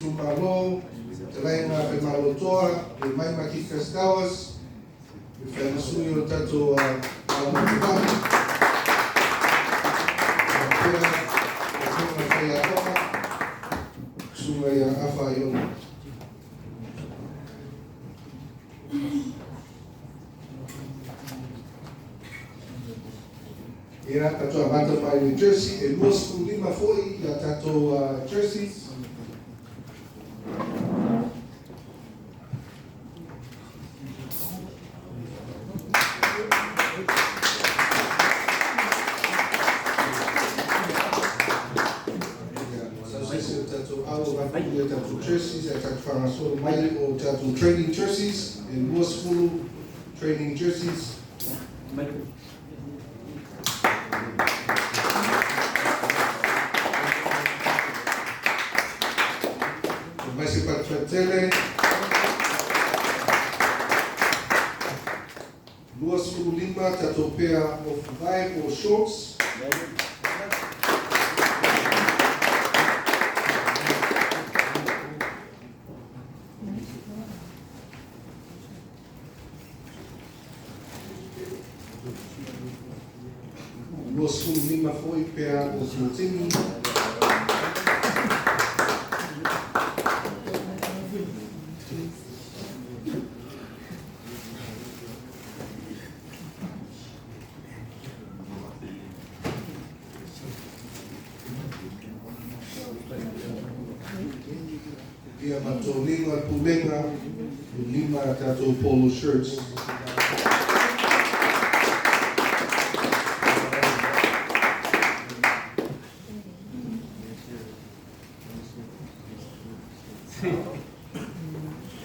Tumalo, Talaina Pemalotoa, the Maimakikas Tawas, the Fanasuyo Tato Alamatibami, Sumaya Afayon. Era tato amata pai New Jersey, e duas lima foi ya tato Jersey. Tato jerseys, tato farmaso mai o tato training jerseys, e duas full training jerseys. Vai ser para Tele. Duas full lima, tato pair of vibe or shorts. Duas full lima foi pair of mutini. Ia matou lima pulenga, lima tato polo shirts.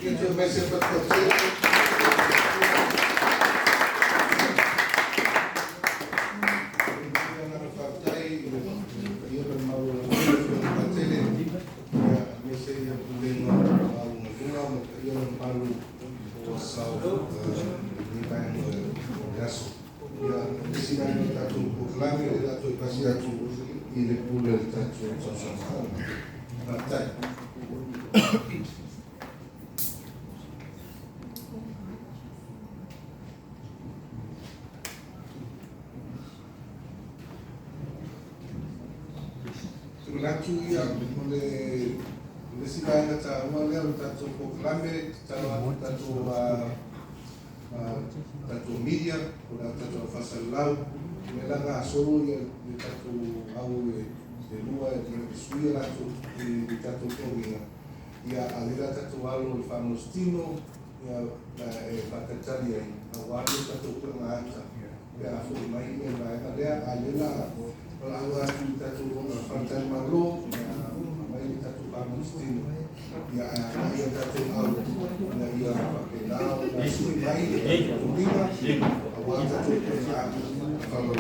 Itu masih berkecil. Latu ya mole lesida na ta wale tato proclame tato media oder tato fasalau melanga solo ya tato au de lua de suya tato comia ya alira tato alo famostino ya patatalia awali tato ngata ya afu mai mai ya alira Kalau tato fantan malo, may tato pamustino, ya tato out, na iya pakedao, na suimay, toniga, awal tato kalau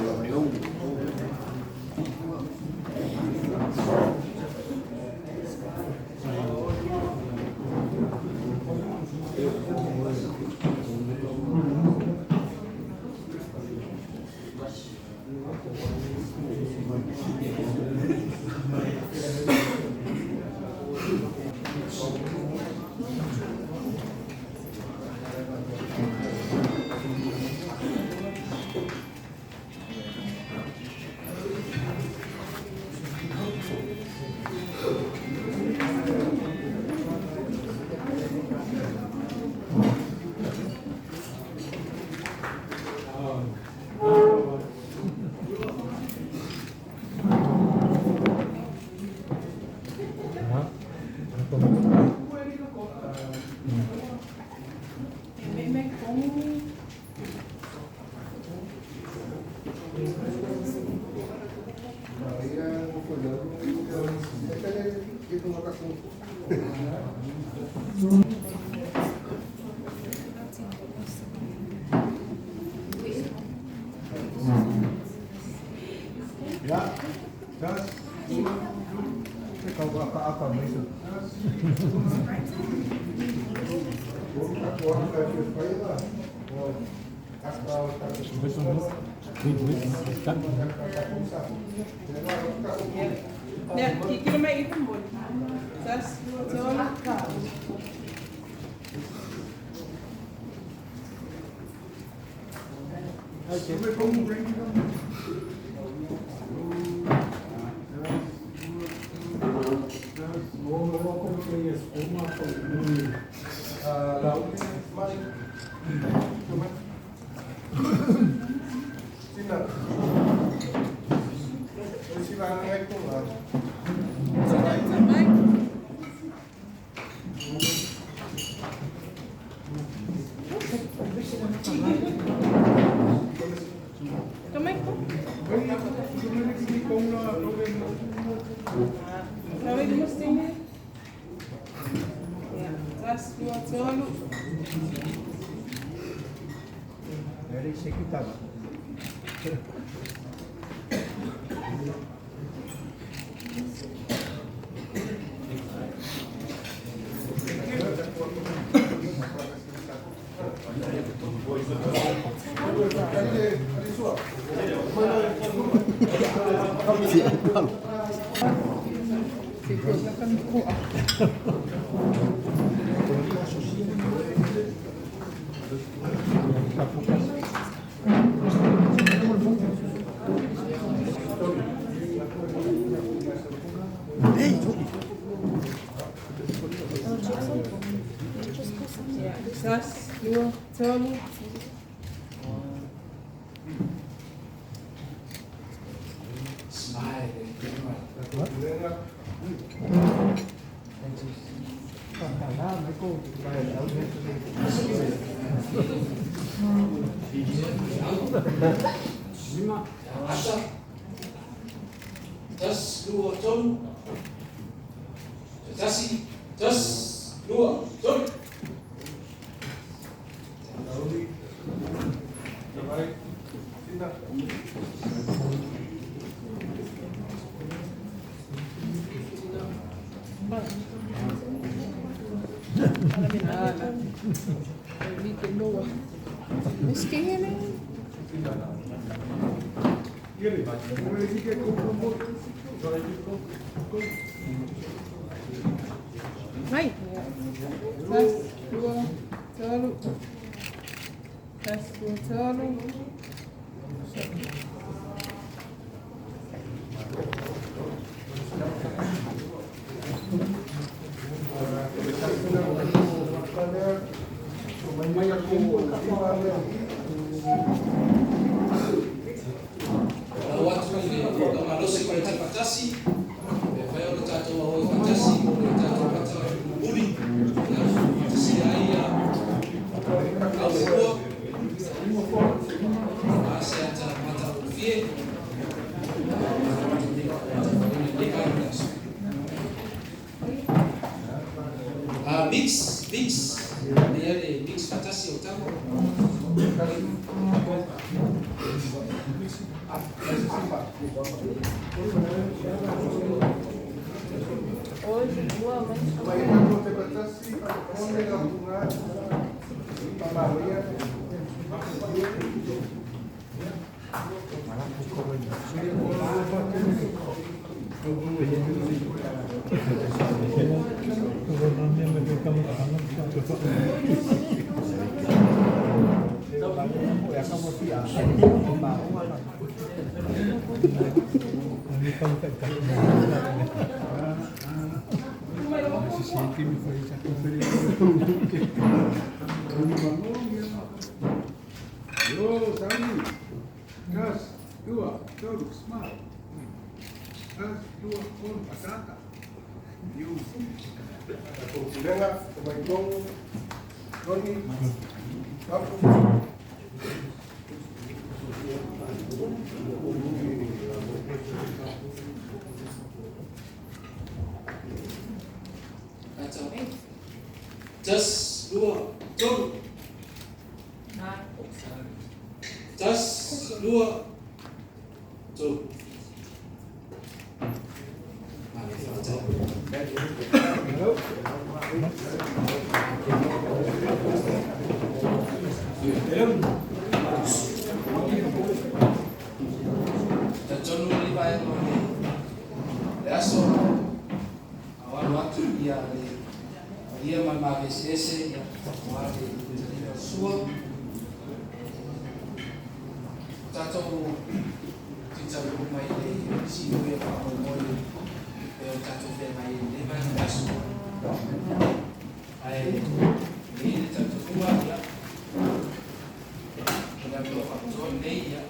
Ya, das, kau apa itu? Ya, kira mai itu pun. Tas, dua, tolu. Kamay ko. Kamay ko mas tingin. Tas, dua, tolu. Dari sekitar. Tas, dua, tolu. Tas, dua, tolu. Tepatasi. Tas, dua, tolu. Mai. Tas, dua, tolu. Tas, dua, tolu. Watu kama lose kwa Tepatasi, fayo tatu wa Tepatasi, tatu pata budi na siaya au basi atapata kufie mix ni yale mix Tepatasi utamu. Yo, Sami. Tas, dua, tolu, smile. Tas, dua, tolu, patata. You. Kulenga, kumaitong, Tony, Kapu. Tas, dua, tolu. Tas, dua, tolu. Aso awal waktu dia Ia mai ese ia wale ia sua. Tato kita mai le sino ia pa mo e tato fe mai le mai taso. Ai ni tato tua ia. Kita lo fa zo nei ia.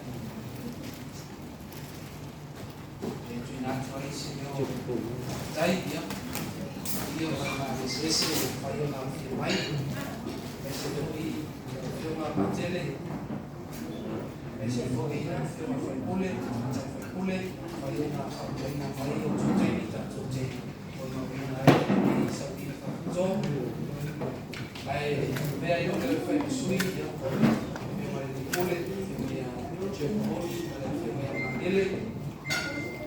E tu na tua isi no dai ia. Ia mai ese fai na mai. Ese doi uma matele. Ese foi ia foi pule fai na fai o tutei tato te. O no na ai sa ia zo. Ai vea io che fai sui ia. Pule ia je mo ia ele.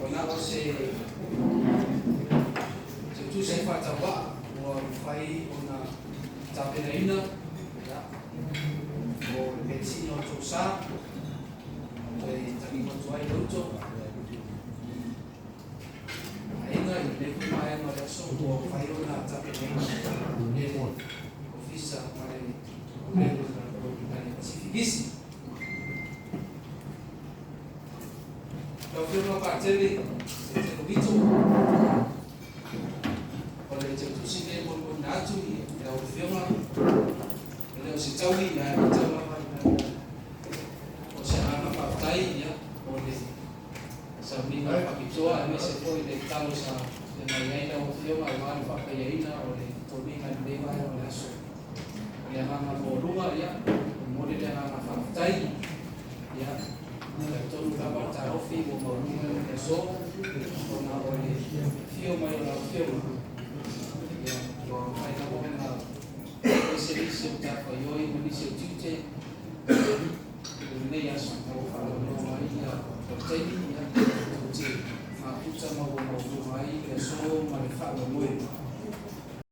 Ona se tu se fa tava o fai una tapereina ya o vecino tu sa e tani mo tu ai luto ainda le mai no adesso o fai una tapereina e office para le cificisi lo che una parte lì se lo vito oleh itu sini pun natu ya firma ele se tawi na tawa o se ana patai ya oleh sabina pakitoa ame se foi de talos a de mañana o firma igual papayaina oleh toniga de mai oleh so ya mama bolunga ya mode de ana patai ya na todo tava tarofi o bolunga de so ona oleh firma ya firma ese dice que hoy me dice tute me ya son como para no maría porteña tute ma puta ma bueno mai que so ma fa lo nuevo